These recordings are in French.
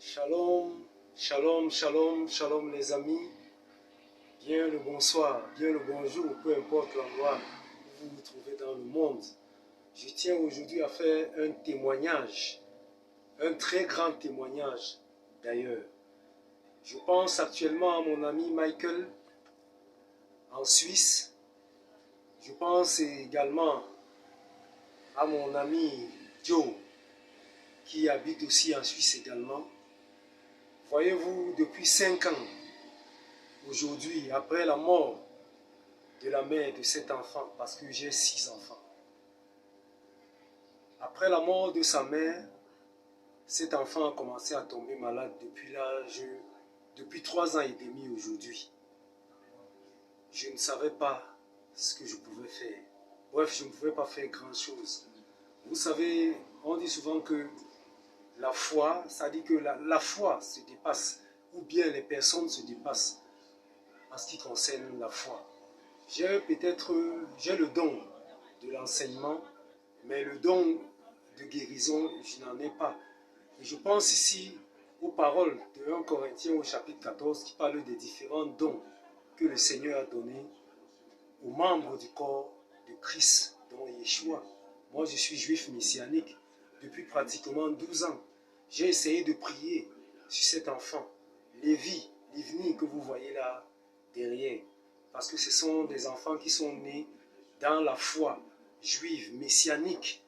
Shalom, shalom, shalom, shalom les amis. Bien le bonsoir, bien le bonjour, peu importe l'endroit où vous vous trouvez dans le monde. Je tiens aujourd'hui à faire un témoignage, un très grand témoignage d'ailleurs. Je pense actuellement à mon ami Michael en Suisse. Je pense également à mon ami Joe qui habite aussi en Suisse également. Voyez-vous, depuis 5 ans, aujourd'hui, après la mort de la mère de cet enfant, parce que j'ai 6 enfants, après la mort de sa mère, cet enfant a commencé à tomber malade depuis 3 ans et demi aujourd'hui. Je ne savais pas ce que je pouvais faire. Bref, je ne pouvais pas faire grand-chose. Vous savez, on dit souvent que la foi, ça dit que la foi se dépasse, ou bien les personnes se dépassent en ce qui concerne la foi. J'ai le don de l'enseignement, mais le don de guérison, je n'en ai pas. Et je pense ici aux paroles de 1 Corinthiens au chapitre 14 qui parle des différents dons que le Seigneur a donnés aux membres du corps de Christ, dont Yeshua. Moi, je suis juif messianique depuis pratiquement 12 ans. J'ai essayé de prier sur cet enfant, Lévi, Livni, que vous voyez là derrière. Parce que ce sont des enfants qui sont nés dans la foi juive, messianique,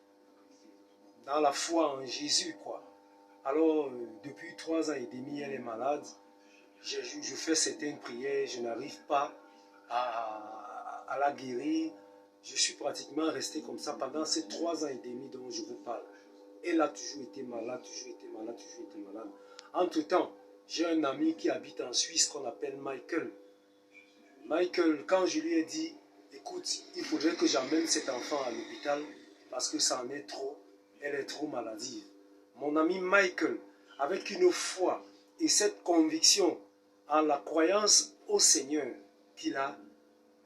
dans la foi en Jésus, quoi. Alors, depuis 3 ans et demi, elle est malade. Je fais certaines prières, je n'arrive pas à la guérir. Je suis pratiquement resté comme ça pendant ces 3 ans et demi dont je vous parle. Elle a toujours été malade, toujours été malade, toujours été malade. Entre-temps, j'ai un ami qui habite en Suisse qu'on appelle Michael. Michael, quand je lui ai dit, écoute, il faudrait que j'emmène cet enfant à l'hôpital parce que ça en est trop, elle est trop maladive. Mon ami Michael, avec une foi et cette conviction en la croyance au Seigneur qu'il a,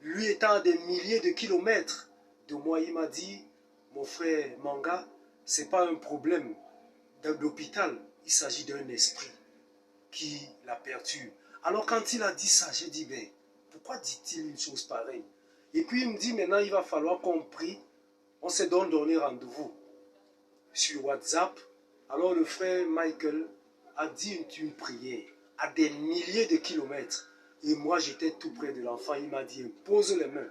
lui étant à des milliers de kilomètres de moi, il m'a dit, mon frère Manga, ce n'est pas un problème de l'hôpital, il s'agit d'un esprit qui la perturbe. Alors quand il a dit ça, j'ai dit, ben, pourquoi dit-il une chose pareille? Et puis il me dit, maintenant il va falloir qu'on prie. On s'est donc donné rendez-vous sur WhatsApp. Alors le frère Michael a dit une prière à des milliers de kilomètres. Et moi j'étais tout près de l'enfant. Il m'a dit, pose les mains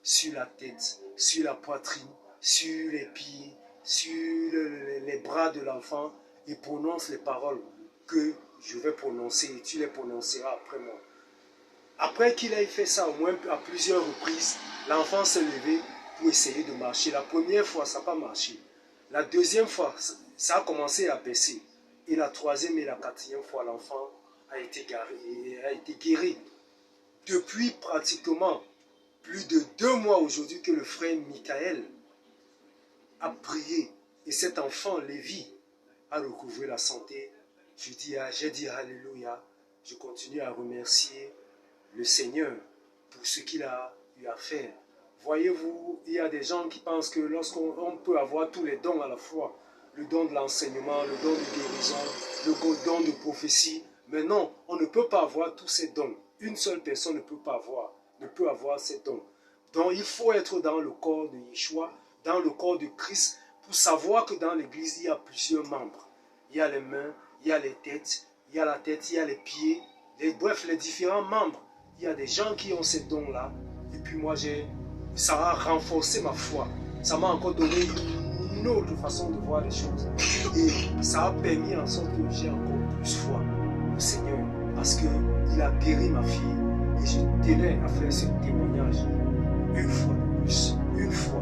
sur la tête, sur la poitrine, sur les pieds, sur les bras de l'enfant et prononce les paroles que je vais prononcer et tu les prononceras après moi. Après qu'il ait fait ça au moins à plusieurs reprises, l'enfant s'est levé pour essayer de marcher. La première fois, ça n'a pas marché. La deuxième fois, ça a commencé à baisser. Et la troisième et la quatrième fois, l'enfant a été guéri. Depuis pratiquement plus de 2 mois aujourd'hui que le frère Michael a prié. Et cet enfant, Lévi, a recouvré la santé. J'ai dit Alléluia. Je continue à remercier le Seigneur pour ce qu'il a eu à faire. Voyez-vous, il y a des gens qui pensent que lorsqu'on peut avoir tous les dons à la fois, le don de l'enseignement, le don de guérison, le don de prophétie, mais non, on ne peut pas avoir tous ces dons. Une seule personne ne peut avoir ces dons. Donc il faut être dans le corps de Yeshua, dans le corps de Christ, pour savoir que dans l'église, il y a plusieurs membres. Il y a les mains, il y a les têtes, il y a la tête, il y a les pieds, bref, les différents membres. Il y a des gens qui ont ces dons-là. Et puis moi, ça a renforcé ma foi. Ça m'a encore donné une autre façon de voir les choses. Et ça a permis en sorte que j'ai encore plus foi au Seigneur. Parce qu'il a guéri ma fille. Et je tenais à faire ce témoignage une fois de plus. Une fois.